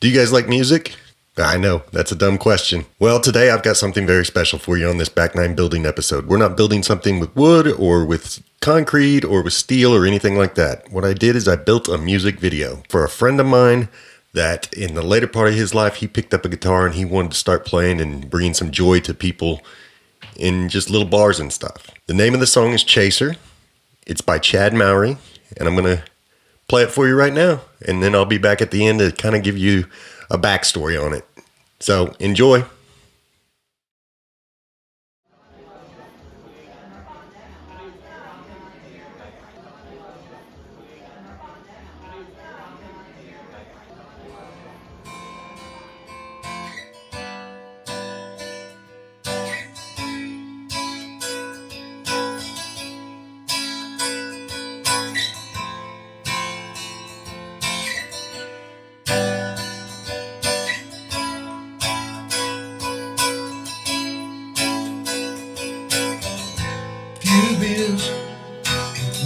Do you guys like music? I know, that's a dumb question. Well, today I've got something very special for you on this Back9Building episode. We're not building something with wood or with concrete or with steel or anything like that. What I did is I built a music video for a friend of mine that in the later part of his life, he picked up a guitar and he wanted to start playing and bringing some joy to people in just little bars and stuff. The name of the song is Chaser. It's by Chad Mowry, and I'm going to play it for you right now, and then I'll be back at the end to kind of give you a backstory on it. So enjoy.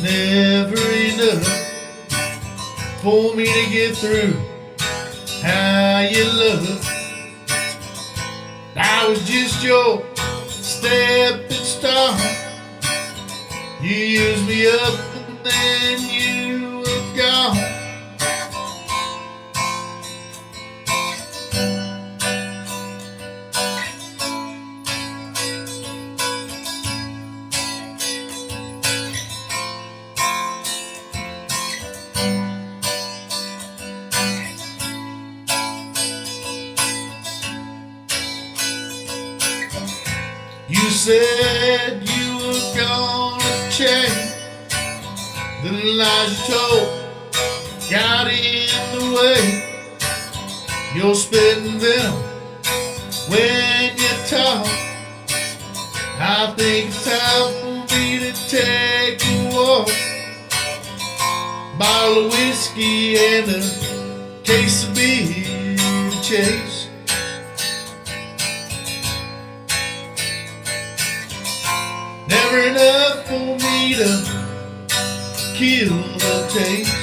Never enough for me to get through how you love. I was just your stepping stone. You used me up and then you were gone. You said you were gonna change. The lies you told got in the way. You're spitting venom when you talk. I think it's time for me to take a walk. Bottle of whiskey and a case of beer to chase. Never enough for me to kill the taste.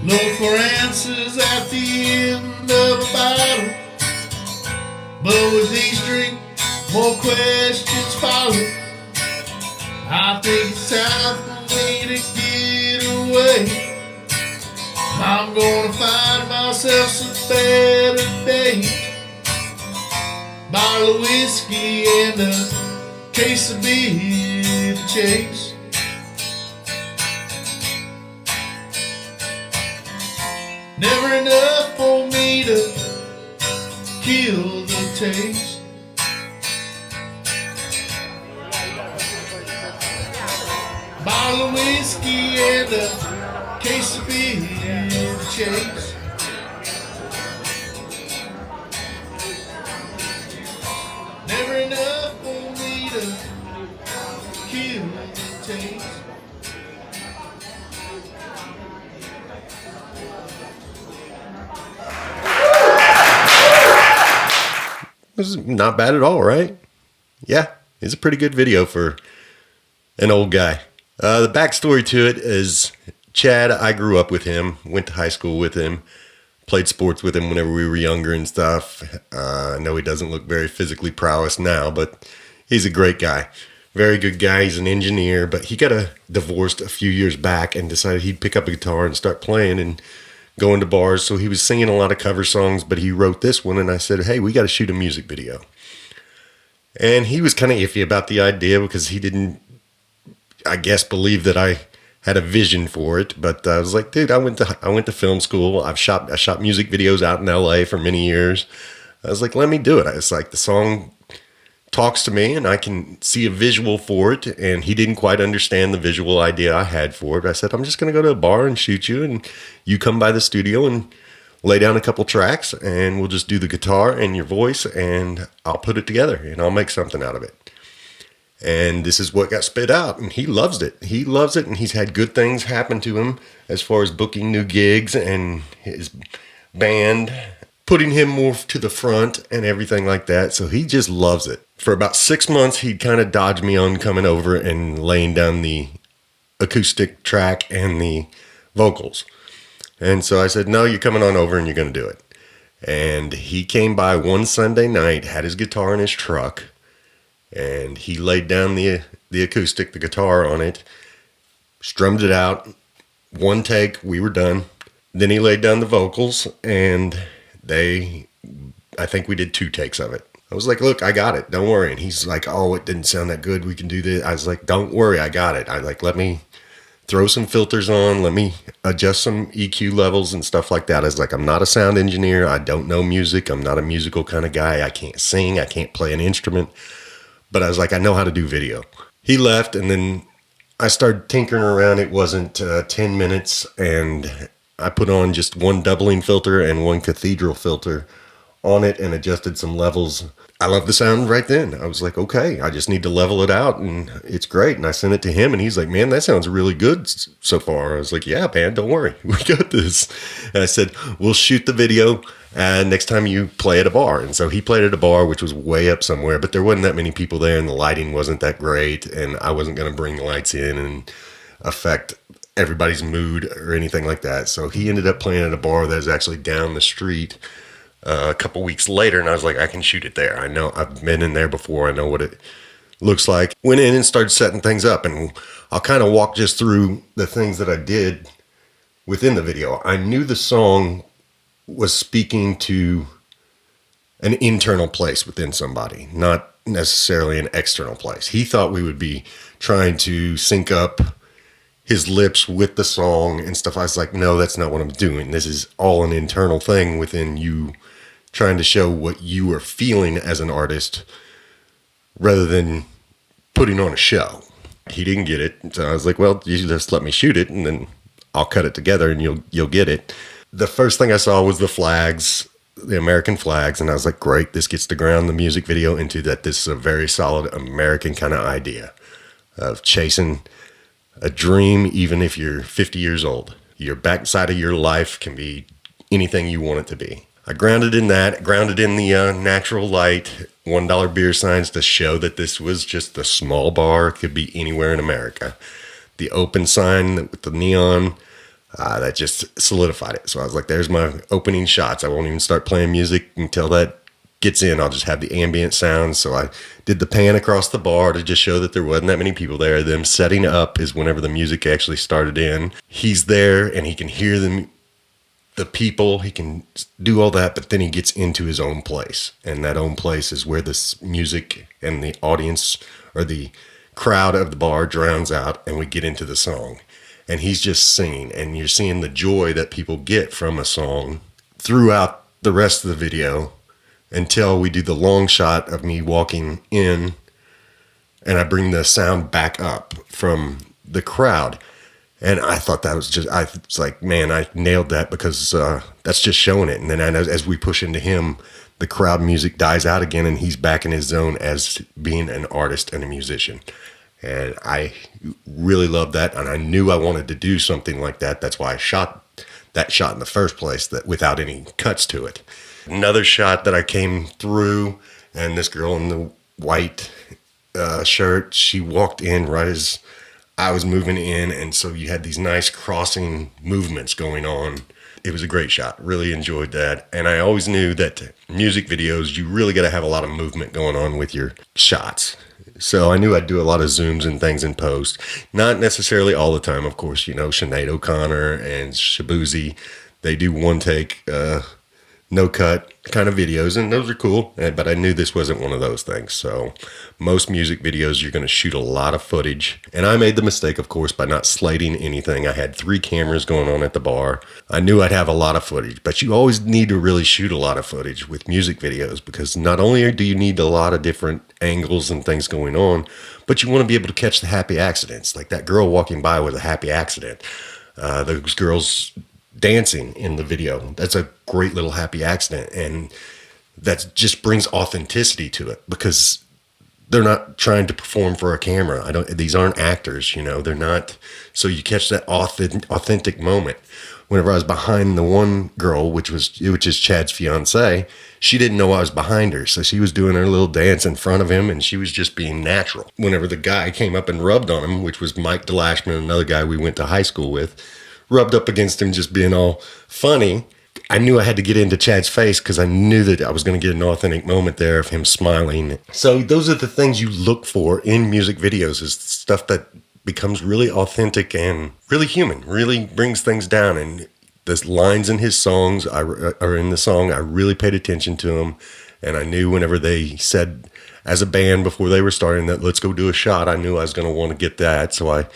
Look for answers at the end of a battle, but with each drink, more questions follow. I think it's time for me to get away. I'm gonna find myself some better days. Bottle of whiskey and a case of beer to chase. Never enough for me to kill the taste. Bottle of whiskey and a case of beer to chase. Never enough for me to kill the taste. This is not bad at all, right? Yeah, it's a pretty good video for an old guy. The backstory to it is Chad, I grew up with him, went to high school with him, played sports with him whenever we were younger and stuff. I know he doesn't look very physically prowess now, but he's a great guy. Very good guy. He's an engineer, but he got divorced a few years back and decided he'd pick up a guitar and start playing and going to bars. So he was singing a lot of cover songs, but he wrote this one, and I said, hey, we got to shoot a music video. And he was kind of iffy about the idea because he didn't, I guess, believe that I had a vision for it. But I was like, dude, I went to film school. I shot music videos out in LA for many years. I was like, let me do it. It's like the song talks to me and I can see a visual for it. And he didn't quite understand the visual idea I had for it. I said, I'm just going to go to a bar and shoot you, and you come by the studio and lay down a couple tracks and we'll just do the guitar and your voice and I'll put it together and I'll make something out of it. And this is what got spit out, and he loves it. He loves it, and he's had good things happen to him as far as booking new gigs and his band, putting him more to the front and everything like that. So he just loves it. For about 6 months, he'd kind of dodged me on coming over and laying down the acoustic track and the vocals. And so I said, no, you're coming on over and you're going to do it. And he came by one Sunday night, had his guitar in his truck, and he laid down the acoustic, the guitar on it, strummed it out. One take, we were done. Then he laid down the vocals, and I think we did 2 takes of it. I was like, look, I got it. Don't worry. And he's like, oh, it didn't sound that good. We can do this. I was like, don't worry. I got it. Let me throw some filters on. Let me adjust some EQ levels and stuff like that. I was like, I'm not a sound engineer. I don't know music. I'm not a musical kind of guy. I can't sing. I can't play an instrument. But I was like, I know how to do video. He left, and then I started tinkering around. It wasn't 10 minutes, and I put on just one doubling filter and one cathedral filter on it and adjusted some levels. I love the sound right then. I was like, okay, I just need to level it out, and it's great. And I sent it to him, and he's like, man, that sounds really good so far. I was like, yeah, man, don't worry. We got this. And I said, we'll shoot the video next time you play at a bar. And so he played at a bar, which was way up somewhere, but there wasn't that many people there, and the lighting wasn't that great, and I wasn't going to bring the lights in and affect everybody's mood or anything like that. So he ended up playing at a bar that was actually down the street a couple weeks later, and I was like, I can shoot it there. I know, I've been in there before. I know what it looks like. Went in and started setting things up, and I'll kind of walk just through the things that I did within the video. I knew the song was speaking to an internal place within somebody, not necessarily an external place. He thought we would be trying to sync up his lips with the song and stuff. I was like, no, that's not what I'm doing. This is all an internal thing within you, trying to show what you are feeling as an artist rather than putting on a show. He didn't get it. So I was like, well, you just let me shoot it and then I'll cut it together and you'll get it. The first thing I saw was the flags, the American flags. And I was like, great, this gets to ground the music video into that. This is a very solid American kind of idea of chasing a dream, even if you're 50 years old. Your backside of your life can be anything you want it to be. I grounded in that, grounded in the natural light, $1 beer signs to show that this was just a small bar. It could be anywhere in America. The open sign with the neon, that just solidified it. So I was like, there's my opening shots. I won't even start playing music until that gets in. I'll just have the ambient sounds. So I did the pan across the bar to just show that there wasn't that many people there. Them setting up is whenever the music actually started in. He's there and he can hear the people, he can do all that, but then he gets into his own place. And that own place is where this music and the audience or the crowd of the bar drowns out and we get into the song. And he's just singing, and you're seeing the joy that people get from a song throughout the rest of the video until we do the long shot of me walking in and I bring the sound back up from the crowd. And I thought that was just, I was like, man, I nailed that because that's just showing it. And then as we push into him, the crowd music dies out again and he's back in his zone as being an artist and a musician. And I really loved that. And I knew I wanted to do something like that. That's why I shot that shot in the first place, that without any cuts to it. Another shot that I came through, and this girl in the white shirt, she walked in right as I was moving in, and so you had these nice crossing movements going on. It was a great shot. Really enjoyed that. And I always knew that music videos, you really got to have a lot of movement going on with your shots. So I knew I'd do a lot of zooms and things in post. Not necessarily all the time, of course. You know, Sinead O'Connor and Shabuzi, they do one take, no cut kind of videos, and those are cool, but I knew this wasn't one of those things. So most music videos, you're going to shoot a lot of footage, and I made the mistake, of course, by not slating anything. I had 3 cameras going on at the bar. I knew I'd have a lot of footage, but you always need to really shoot a lot of footage with music videos, because not only do you need a lot of different angles and things going on, but you want to be able to catch the happy accidents. Like that girl walking by was a happy accident. Those girls dancing in the video. That's a great little happy accident. And that just brings authenticity to it because they're not trying to perform for a camera. These aren't actors, you know, they're not. So you catch that authentic moment. Whenever I was behind the one girl, which is Chad's fiance, she didn't know I was behind her. So she was doing her little dance in front of him and she was just being natural. Whenever the guy came up and rubbed on him, which was Mike DeLashman, another guy we went to high school with, rubbed up against him just being all funny, I knew I had to get into Chad's face because I knew that I was going to get an authentic moment there of him smiling. So those are the things you look for in music videos, is stuff that becomes really authentic and really human, really brings things down. And the lines in his songs are in the song. I really paid attention to them. And I knew whenever they said as a band before they were starting that let's go do a shot, I knew I was going to want to get that. So I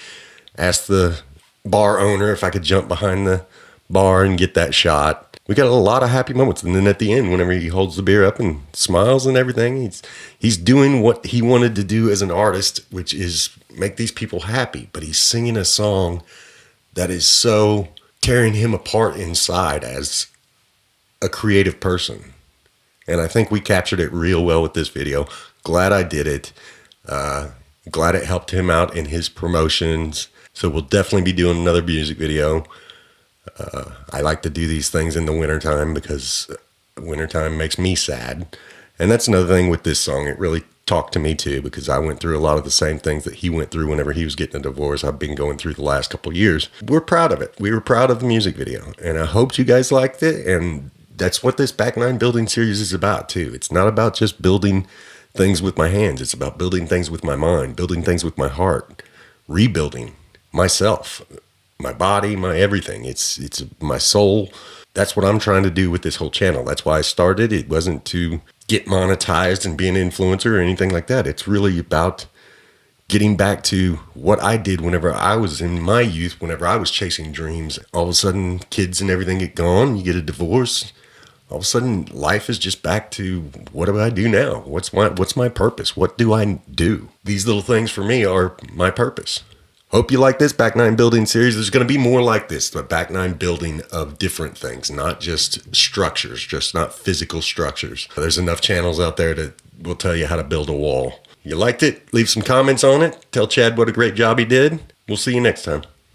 asked the bar owner if I could jump behind the bar and get that shot. We got a lot of happy moments. And then at the end, whenever he holds the beer up and smiles and everything, he's doing what he wanted to do as an artist, which is make these people happy. But he's singing a song that is so tearing him apart inside as a creative person. And I think we captured it real well with this video. Glad I did it. Glad it helped him out in his promotions. So we'll definitely be doing another music video. I like to do these things in the wintertime because wintertime makes me sad. And that's another thing with this song. It really talked to me too, because I went through a lot of the same things that he went through whenever he was getting a divorce. I've been going through the last couple of years. We're proud of it. We were proud of the music video, and I hope you guys liked it. And that's what this Back9Building series is about too. It's not about just building things with my hands. It's about building things with my mind, building things with my heart, rebuilding myself, my body, my everything. It's my soul. That's what I'm trying to do with this whole channel. That's why I started. It wasn't to get monetized and be an influencer or anything like that. It's really about getting back to what I did whenever I was in my youth, whenever I was chasing dreams. All of a sudden, kids and everything get gone. You get a divorce. All of a sudden, life is just back to, what do I do now? What's my purpose? What do I do? These little things for me are my purpose. Hope you like this Back9Building series. There's going to be more like this, but Back9Building of different things, not just structures, just not physical structures. There's enough channels out there that will tell you how to build a wall. You liked it? Leave some comments on it. Tell Chad what a great job he did. We'll see you next time.